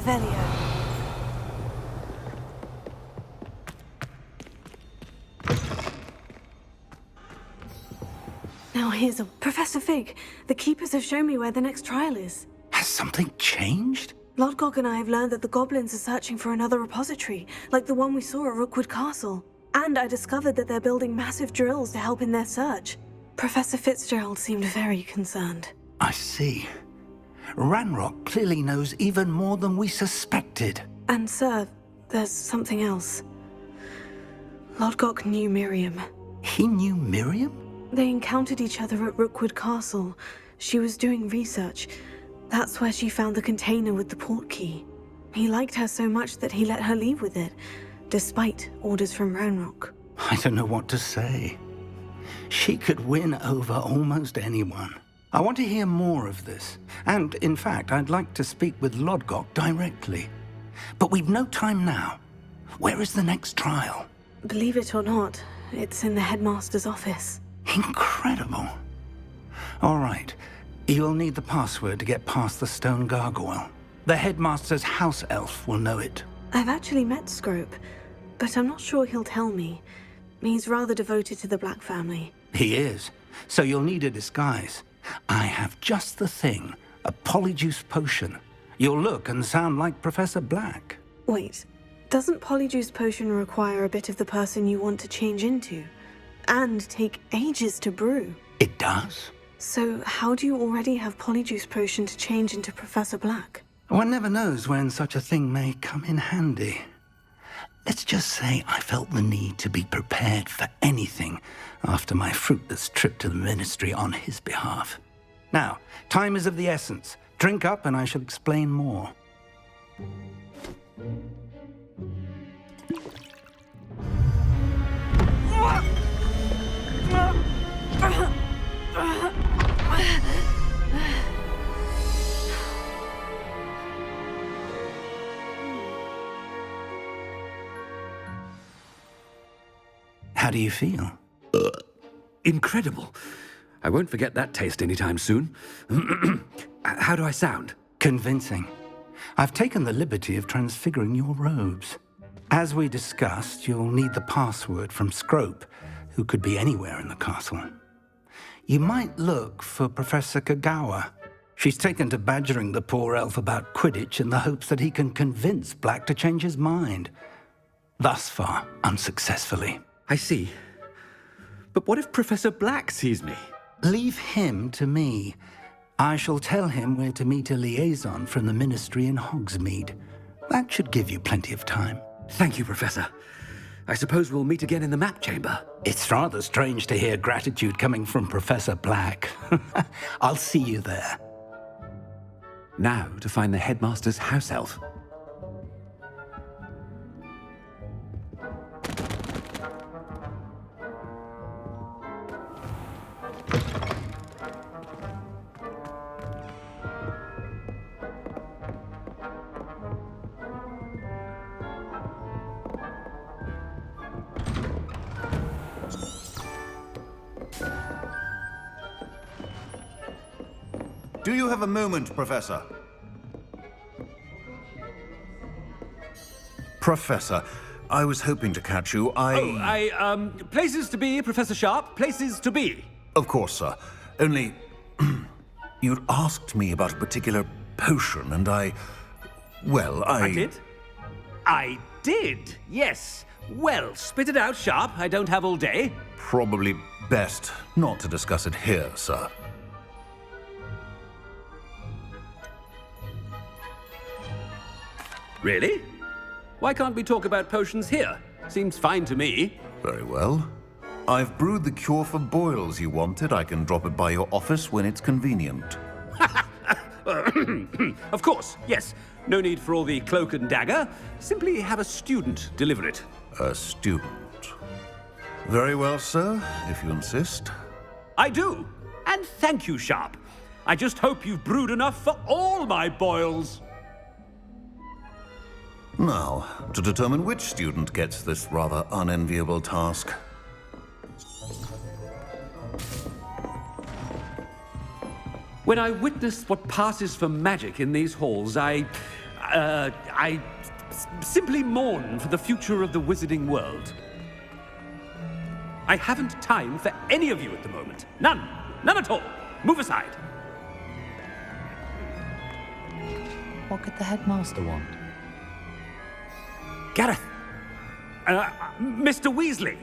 Revelio. Now here's a... Professor Fig, the Keepers have shown me where the next trial is. Has something changed? Lodgok and I have learned that the goblins are searching for another repository, like the one we saw at Rookwood Castle. And I discovered that they're building massive drills to help in their search. Professor Fitzgerald seemed very concerned. I see. Ranrock clearly knows even more than we suspected. And sir, there's something else. Lodgok knew Miriam. He knew Miriam? They encountered each other at Rookwood Castle. She was doing research. That's where she found the container with the port key. He liked her so much that he let her leave with it, despite orders from Ranrock. I don't know what to say. She could win over almost anyone. I want to hear more of this. And, in fact, I'd like to speak with Lodgok directly. But we've no time now. Where is the next trial? Believe it or not, it's in the headmaster's office. Incredible. All right. You'll need the password to get past the stone gargoyle. The headmaster's house elf will know it. I've actually met Scrope, but I'm not sure he'll tell me. He's rather devoted to the Black family. He is. So you'll need a disguise. I have just the thing. A polyjuice potion. You'll look and sound like Professor Black. Wait, doesn't polyjuice potion require a bit of the person you want to change into? And take ages to brew? It does. So how do you already have polyjuice potion to change into Professor Black? One never knows when such a thing may come in handy. Let's just say I felt the need to be prepared for anything after my fruitless trip to the ministry on his behalf. Now, time is of the essence. Drink up and I shall explain more. How do you feel? Incredible. I won't forget that taste anytime soon. How do I sound? Convincing. I've taken the liberty of transfiguring your robes. As we discussed, you'll need the password from Scrope, who could be anywhere in the castle. You might look for Professor Kagawa. She's taken to badgering the poor elf about Quidditch in the hopes that he can convince Black to change his mind. Thus far, unsuccessfully. I see. But what if Professor Black sees me? Leave him to me. I shall tell him where to meet a liaison from the ministry in Hogsmeade. That should give you plenty of time. Thank you, Professor. I suppose we'll meet again in the map chamber. It's rather strange to hear gratitude coming from Professor Black. I'll see you there. Now to find the headmaster's house elf. Do you have a moment, Professor? Professor, I was hoping to catch you. Places to be, Professor Sharp. Places to be. Of course, sir. Only... you'd asked me about a particular potion, and I did? I did, yes. Well, spit it out, Sharp. I don't have all day. Probably best not to discuss it here, sir. Really? Why can't we talk about potions here? Seems fine to me. Very well. I've brewed the cure for boils you wanted. I can drop it by your office when it's convenient. Of course, yes. No need for all the cloak and dagger. Simply have a student deliver it. A student. Very well, sir, if you insist. I do. And thank you, Sharp. I just hope you've brewed enough for all my boils. Now, to determine which student gets this rather unenviable task. When I witnessed what passes for magic in these halls, I I simply mourn for the future of the wizarding world. I haven't time for any of you at the moment. None. None at all. Move aside. What could the headmaster want? Gareth! Mr. Weasley,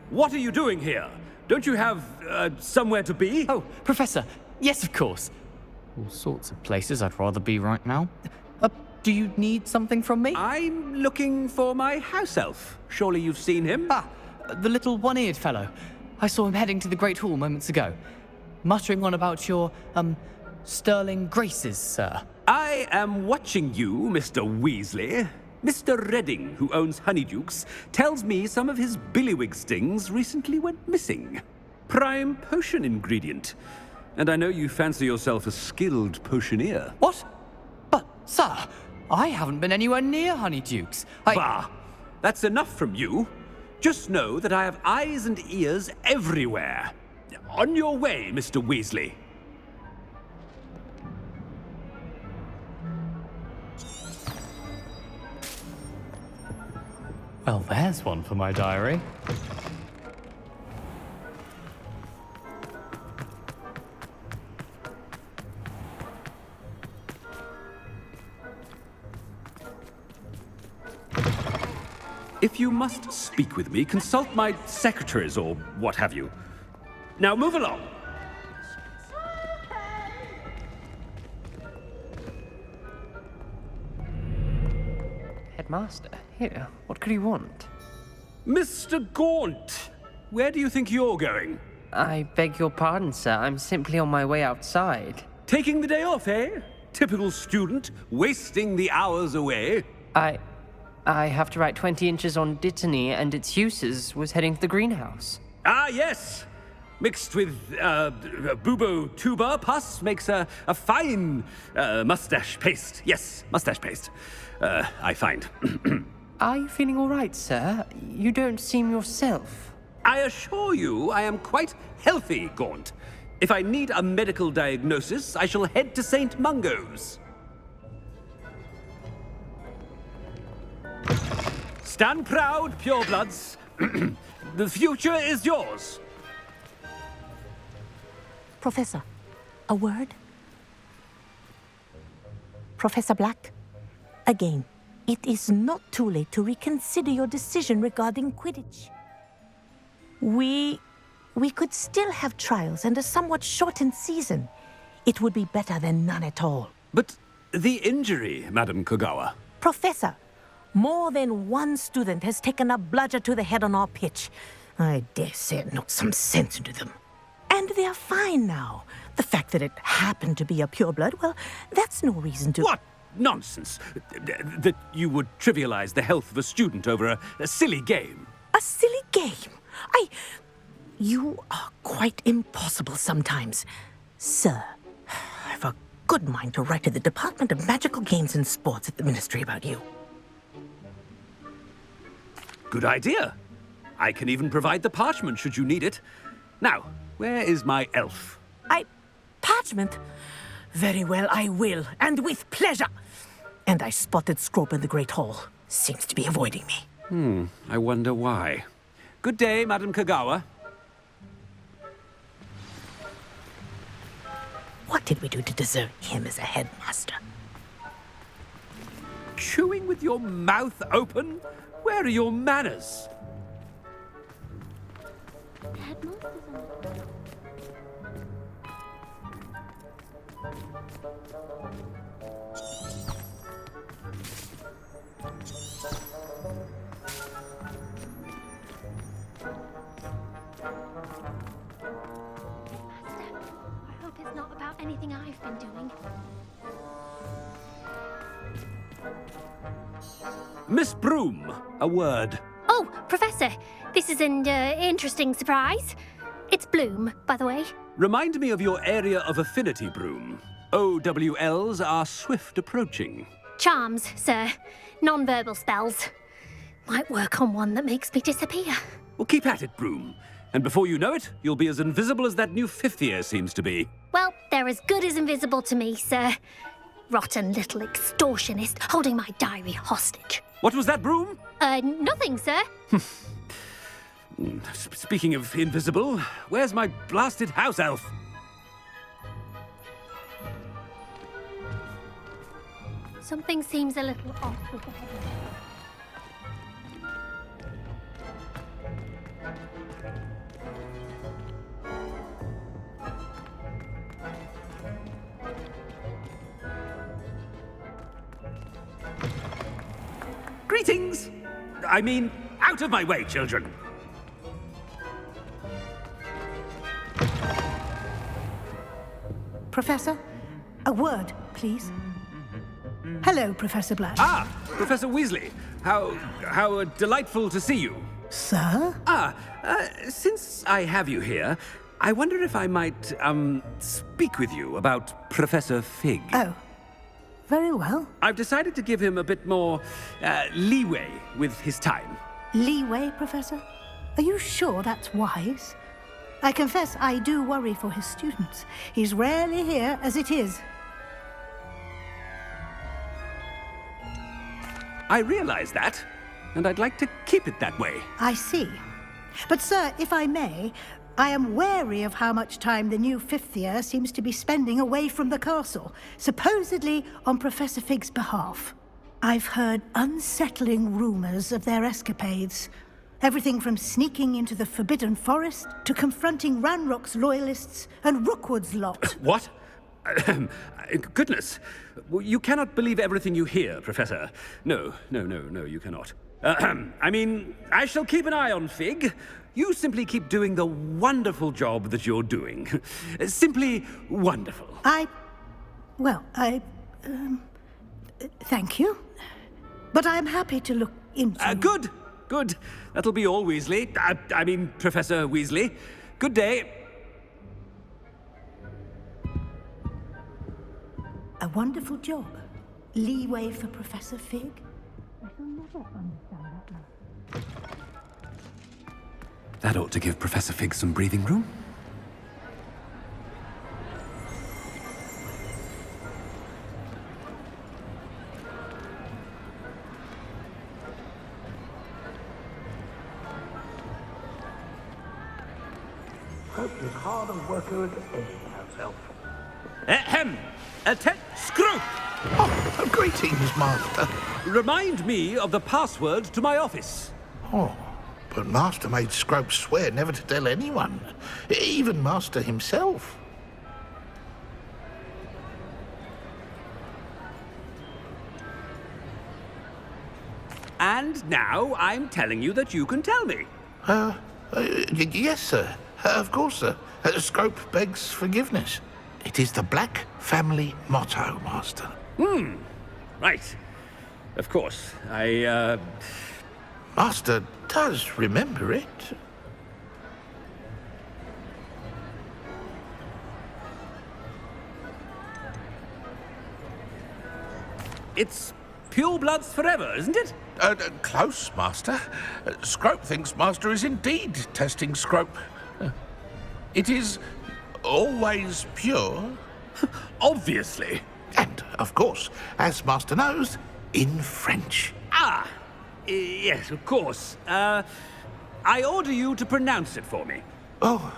what are you doing here? Don't you have, somewhere to be? Oh, Professor. Yes, of course. All sorts of places I'd rather be right now. Do you need something from me? I'm looking for my house elf. Surely you've seen him? Ah, the little one-eared fellow. I saw him heading to the Great Hall moments ago, muttering on about your, sterling graces, sir. I am watching you, Mr. Weasley. Mr. Redding, who owns Honeydukes, tells me some of his billywig stings recently went missing. Prime potion ingredient. And I know you fancy yourself a skilled potioneer. What? But, sir, I haven't been anywhere near Honeydukes. Bah! That's enough from you. Just know that I have eyes and ears everywhere. On your way, Mr. Weasley. Well, there's one for my diary. If you must speak with me, consult my secretaries or what have you. Now move along. Headmaster, here, what could he want? Mr. Gaunt, where do you think you're going? I beg your pardon, sir. I'm simply on my way outside. Taking the day off, eh? Typical student, wasting the hours away. I have to write 20 inches on Dittany and its uses. Was heading to the greenhouse. Ah, yes. Mixed with bubo tuber pus makes a fine mustache paste. Yes, mustache paste. I find. Are you feeling all right, sir? You don't seem yourself. I assure you I am quite healthy, Gaunt. If I need a medical diagnosis, I shall head to St. Mungo's. Stand proud, purebloods. The future is yours. Professor, a word? Professor Black, again, it is not too late to reconsider your decision regarding Quidditch. We could still have trials and a somewhat shortened season. It would be better than none at all. But the injury, Madam Kogawa. Professor, more than one student has taken a bludger to the head on our pitch. I dare say it knocked some sense into them. And they're fine now. The fact that it happened to be a pureblood, well, that's no reason to... What nonsense! That you would trivialize the health of a student over a silly game. A silly game? You are quite impossible sometimes. Sir, I've a good mind to write to the Department of Magical Games and Sports at the Ministry about you. Good idea. I can even provide the parchment should you need it. Now, where is my elf? Parchment? Very well, I will, and with pleasure. And I spotted Scrope in the Great Hall. Seems to be avoiding me. I wonder why. Good day, Madam Kogawa. What did we do to deserve him as a headmaster? Chewing with your mouth open? Where are your manners? I hope it's not about anything I've been doing. Miss Broom, a word. Oh, Professor, this is an interesting surprise. It's Bloom, by the way. Remind me of your area of affinity, Broom. OWLs are swift approaching. Charms, sir. Non-verbal spells. Might work on one that makes me disappear. Well, keep at it, Broom. And before you know it, you'll be as invisible as that new fifth year seems to be. Well, they're as good as invisible to me, sir. Rotten little extortionist holding my diary hostage. What was that, Broom? Nothing, sir. Speaking of invisible, where's my blasted house elf? Something seems a little off with the headline. Greetings! I mean, out of my way, children! Professor, a word, please. Hello, Professor Black. Ah, Professor Weasley. How delightful to see you. Sir? Since I have you here, I wonder if I might, speak with you about Professor Fig. Oh, very well. I've decided to give him a bit more, leeway with his time. Leeway, Professor? Are you sure that's wise? I confess I do worry for his students. He's rarely here as it is. I realize that, and I'd like to keep it that way. I see. But, sir, if I may, I am wary of how much time the new fifth year seems to be spending away from the castle, supposedly on Professor Fig's behalf. I've heard unsettling rumors of their escapades. Everything from sneaking into the Forbidden Forest to confronting Ranrock's loyalists and Rookwood's lot. What? Goodness. You cannot believe everything you hear, Professor. No, you cannot. I mean, I shall keep an eye on Fig. You simply keep doing the wonderful job that you're doing. Simply wonderful. Thank you. But I'm happy to look into... Good. That'll be all, Weasley. I mean, Professor Weasley. Good day. A wonderful job. Leeway for Professor Fig? I shall never understand that. That ought to give Professor Fig some breathing room. Scrope is hard a worker as anything herself. Ahem! Scrope! Oh, greetings, Master. Remind me of the password to my office. Oh, but Master made Scrope swear never to tell anyone, even Master himself. And now I'm telling you that you can tell me. Yes, sir. Of course, sir. Scrope begs forgiveness. It is the Black family motto, Master. Right. Of course. Master does remember it. It's pure bloods forever, isn't it? Close, Master. Scrope thinks Master is indeed testing Scrope. It is always pure. Obviously. And, of course, as Master knows, in French. Yes, of course. I order you to pronounce it for me. Oh,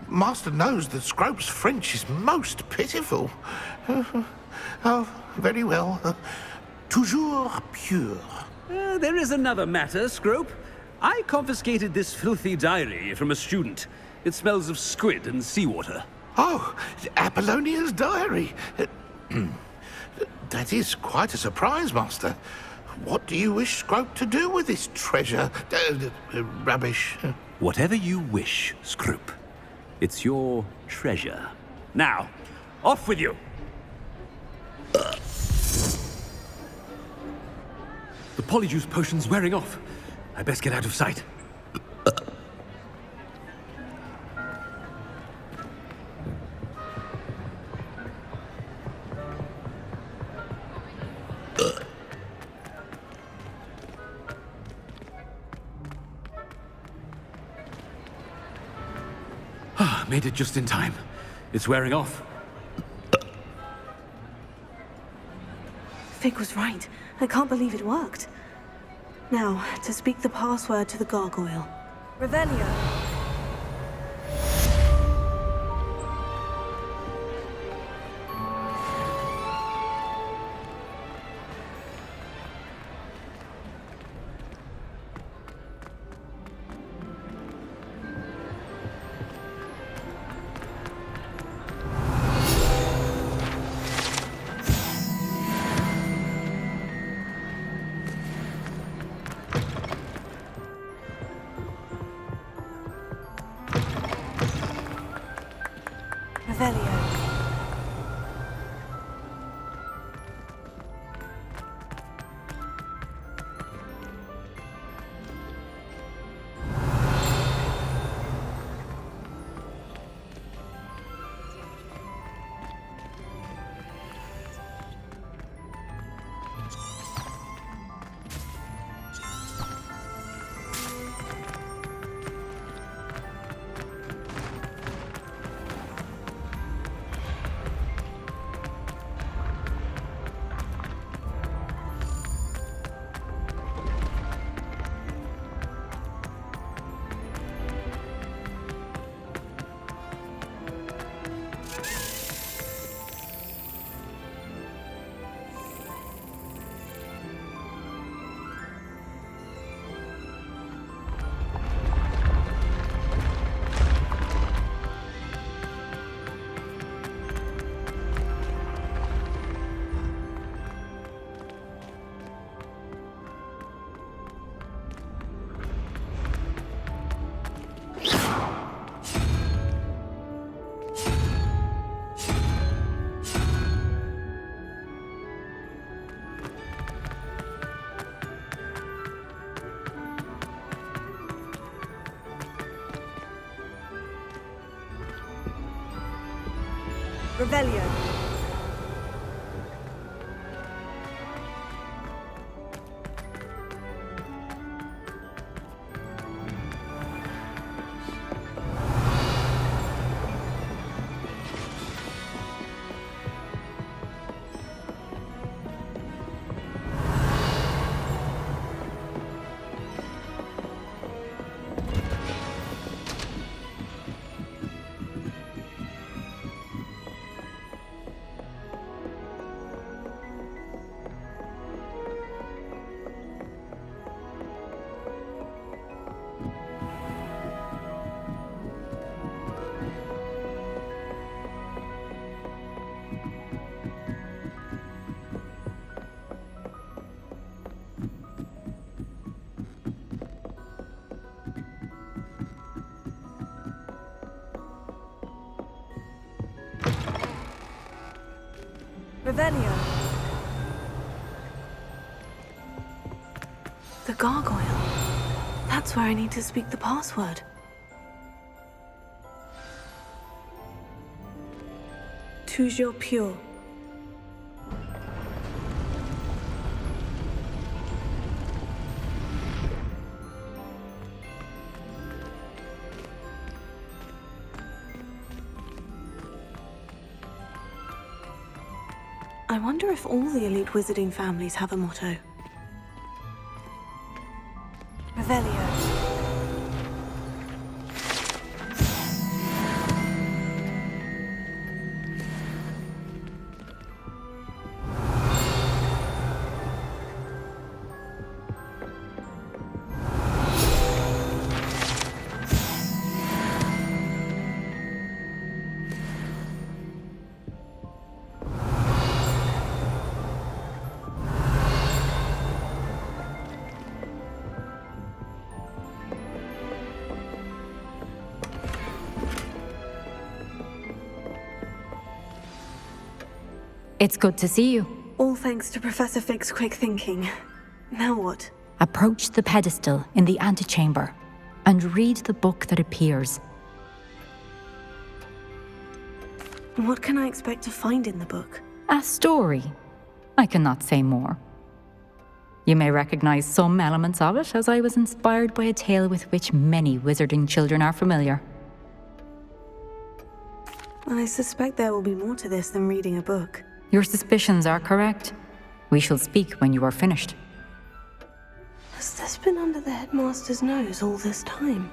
Master knows that Scrope's French is most pitiful. Oh, very well. Toujours pure. There is another matter, Scrope. I confiscated this filthy diary from a student. It smells of squid and seawater. Oh, Apollonia's diary. That is quite a surprise, Master. What do you wish Scrope to do with this treasure? Rubbish. Whatever you wish, Scrope. It's your treasure. Now, off with you. The polyjuice potion's wearing off. I best get out of sight. Made it just in time. It's wearing off. Fig was right. I can't believe it worked. Now, to speak the password to the gargoyle. Revelio. Revelio. Revelio. Revelio. The gargoyle. That's where I need to speak the password. Toujours pure. I wonder if all the elite wizarding families have a motto. Revelio. It's good to see you. All thanks to Professor Fig's quick thinking. Now what? Approach the pedestal in the antechamber and read the book that appears. What can I expect to find in the book? A story. I cannot say more. You may recognize some elements of it, as I was inspired by a tale with which many wizarding children are familiar. I suspect there will be more to this than reading a book. Your suspicions are correct. We shall speak when you are finished. Has this been under the headmaster's nose all this time?